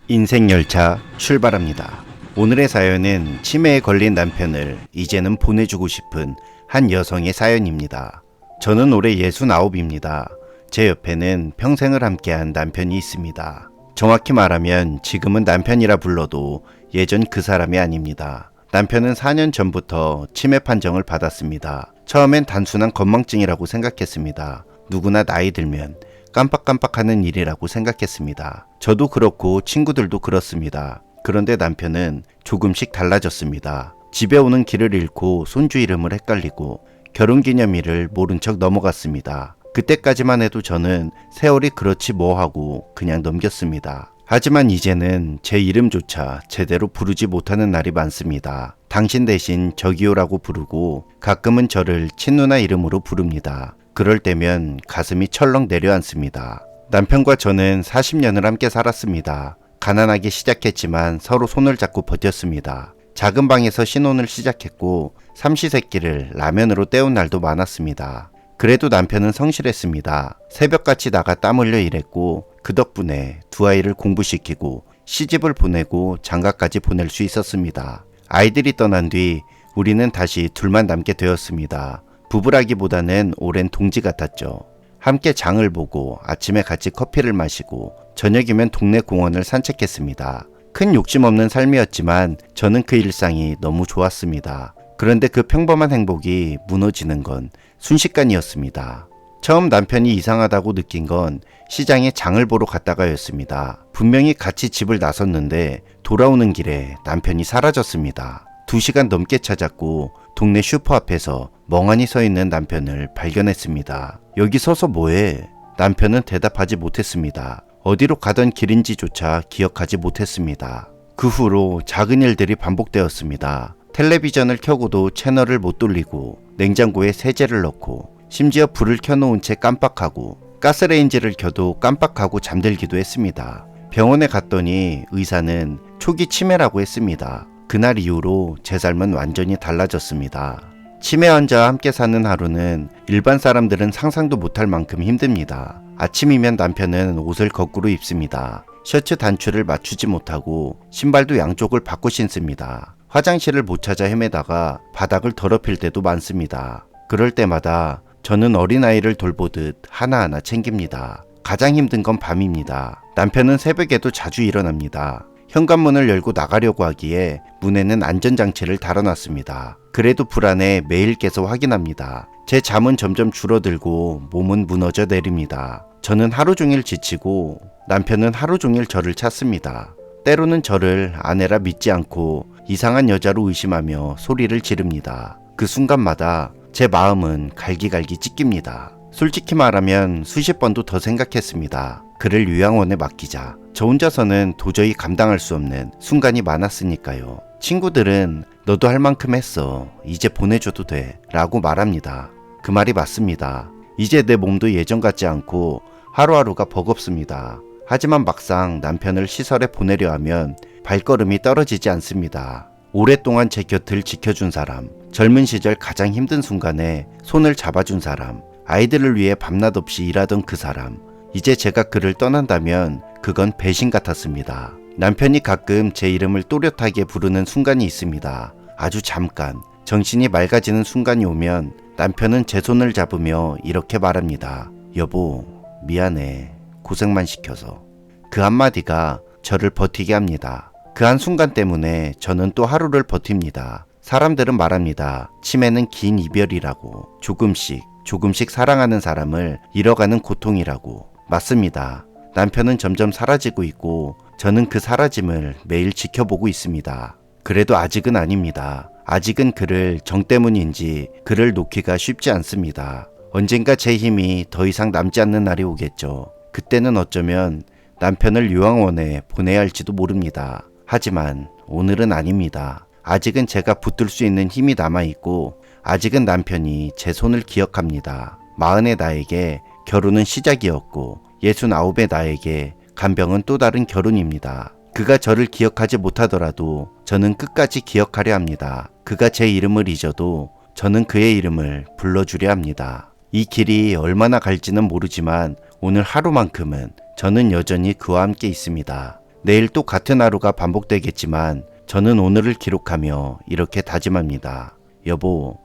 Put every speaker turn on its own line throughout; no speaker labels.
인생열차 출발합니다. 오늘의 사연은 치매에 걸린 남편을 이제는 보내주고 싶은 한 여성의 사연입니다. 저는 올해 69입니다. 제 옆에는 평생을 함께한 남편이 있습니다. 정확히 말하면 지금은 남편이라 불러도 예전 그 사람이 아닙니다. 남편은 4년 전부터 치매 판정을 받았습니다. 처음엔 단순한 건망증이라고 생각했습니다. 누구나 나이 들면 깜빡깜빡하는 일이라고 생각했습니다. 저도 그렇고 친구들도 그렇습니다. 그런데 남편은 조금씩 달라졌습니다. 집에 오는 길을 잃고 손주 이름을 헷갈리고 결혼기념일을 모른 척 넘어갔습니다. 그때까지만 해도 저는 세월이 그렇지 뭐 하고 그냥 넘겼습니다. 하지만 이제는 제 이름조차 제대로 부르지 못하는 날이 많습니다. 당신 대신 저기요라고 부르고 가끔은 저를 친누나 이름으로 부릅니다. 그럴 때면 가슴이 철렁 내려앉습니다. 남편과 저는 40년을 함께 살았습니다. 가난하게 시작했지만 서로 손을 잡고 버텼습니다. 작은 방에서 신혼을 시작했고 삼시세끼를 라면으로 때운 날도 많았습니다. 그래도 남편은 성실했습니다. 새벽같이 나가 땀 흘려 일했고 그 덕분에 두 아이를 공부시키고 시집을 보내고 장가까지 보낼 수 있었습니다. 아이들이 떠난 뒤 우리는 다시 둘만 남게 되었습니다. 부부라기보다는 오랜 동지 같았죠. 함께 장을 보고 아침에 같이 커피를 마시고 저녁이면 동네 공원을 산책했습니다. 큰 욕심 없는 삶이었지만 저는 그 일상이 너무 좋았습니다. 그런데 그 평범한 행복이 무너지는 건 순식간이었습니다. 처음 남편이 이상하다고 느낀 건 시장에 장을 보러 갔다가였습니다. 분명히 같이 집을 나섰는데 돌아오는 길에 남편이 사라졌습니다. 2시간 넘게 찾았고 동네 슈퍼 앞에서 멍하니 서 있는 남편을 발견했습니다. 여기 서서 뭐해? 남편은 대답하지 못했습니다. 어디로 가던 길인지조차 기억하지 못했습니다. 그 후로 작은 일들이 반복되었습니다. 텔레비전을 켜고도 채널을 못 돌리고 냉장고에 세제를 넣고 심지어 불을 켜놓은 채 깜빡하고 가스레인지를 켜도 깜빡하고 잠들기도 했습니다. 병원에 갔더니 의사는 초기 치매라고 했습니다. 그날 이후로 제 삶은 완전히 달라졌습니다. 치매 환자와 함께 사는 하루는 일반 사람들은 상상도 못할 만큼 힘듭니다. 아침이면 남편은 옷을 거꾸로 입습니다. 셔츠 단추를 맞추지 못하고 신발도 양쪽을 바꿔 신습니다. 화장실을 못 찾아 헤매다가 바닥을 더럽힐 때도 많습니다. 그럴 때마다 저는 어린아이를 돌보듯 하나하나 챙깁니다. 가장 힘든 건 밤입니다. 남편은 새벽에도 자주 일어납니다. 현관문을 열고 나가려고 하기에 문에는 안전장치를 달아놨습니다. 그래도 불안해 매일 깨서 확인합니다. 제 잠은 점점 줄어들고 몸은 무너져 내립니다. 저는 하루 종일 지치고 남편은 하루 종일 저를 찾습니다. 때로는 저를 아내라 믿지 않고 이상한 여자로 의심하며 소리를 지릅니다. 그 순간마다 제 마음은 갈기갈기 찢깁니다. 솔직히 말하면 수십 번도 더 생각했습니다. 그를 요양원에 맡기자. 저 혼자서는 도저히 감당할 수 없는 순간이 많았으니까요. 친구들은 너도 할 만큼 했어. 이제 보내줘도 돼. 라고 말합니다. 그 말이 맞습니다. 이제 내 몸도 예전 같지 않고 하루하루가 버겁습니다. 하지만 막상 남편을 시설에 보내려 하면 발걸음이 떨어지지 않습니다. 오랫동안 제 곁을 지켜준 사람, 젊은 시절 가장 힘든 순간에 손을 잡아준 사람, 아이들을 위해 밤낮 없이 일하던 그 사람, 이제 제가 그를 떠난다면 그건 배신 같았습니다. 남편이 가끔 제 이름을 또렷하게 부르는 순간이 있습니다. 아주 잠깐, 정신이 맑아지는 순간이 오면 남편은 제 손을 잡으며 이렇게 말합니다. 여보, 미안해. 고생만 시켜서. 그 한마디가 저를 버티게 합니다. 그 한순간 때문에 저는 또 하루를 버팁니다. 사람들은 말합니다. 치매는 긴 이별이라고. 조금씩 사랑하는 사람을 잃어가는 고통이라고. 맞습니다. 남편은 점점 사라지고 있고 저는 그 사라짐을 매일 지켜보고 있습니다. 그래도 아직은 아닙니다. 아직은 그를 정 때문인지 그를 놓기가 쉽지 않습니다. 언젠가 제 힘이 더 이상 남지 않는 날이 오겠죠. 그때는 어쩌면 남편을 요양원에 보내야 할지도 모릅니다. 하지만 오늘은 아닙니다. 아직은 제가 붙들 수 있는 힘이 남아있고 아직은 남편이 제 손을 기억합니다. 40의 나에게 결혼은 시작이었고 69의 나에게 간병은 또 다른 결혼입니다. 그가 저를 기억하지 못하더라도 저는 끝까지 기억하려 합니다. 그가 제 이름을 잊어도 저는 그의 이름을 불러주려 합니다. 이 길이 얼마나 갈지는 모르지만 오늘 하루만큼은 저는 여전히 그와 함께 있습니다. 내일 또 같은 하루가 반복되겠지만 저는 오늘을 기록하며 이렇게 다짐합니다. 여보,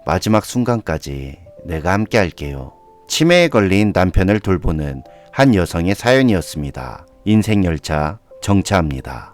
마지막 순간까지 내가 함께 할게요. 치매에 걸린 남편을 돌보는 한 여성의 사연이었습니다. 인생열차 정차합니다.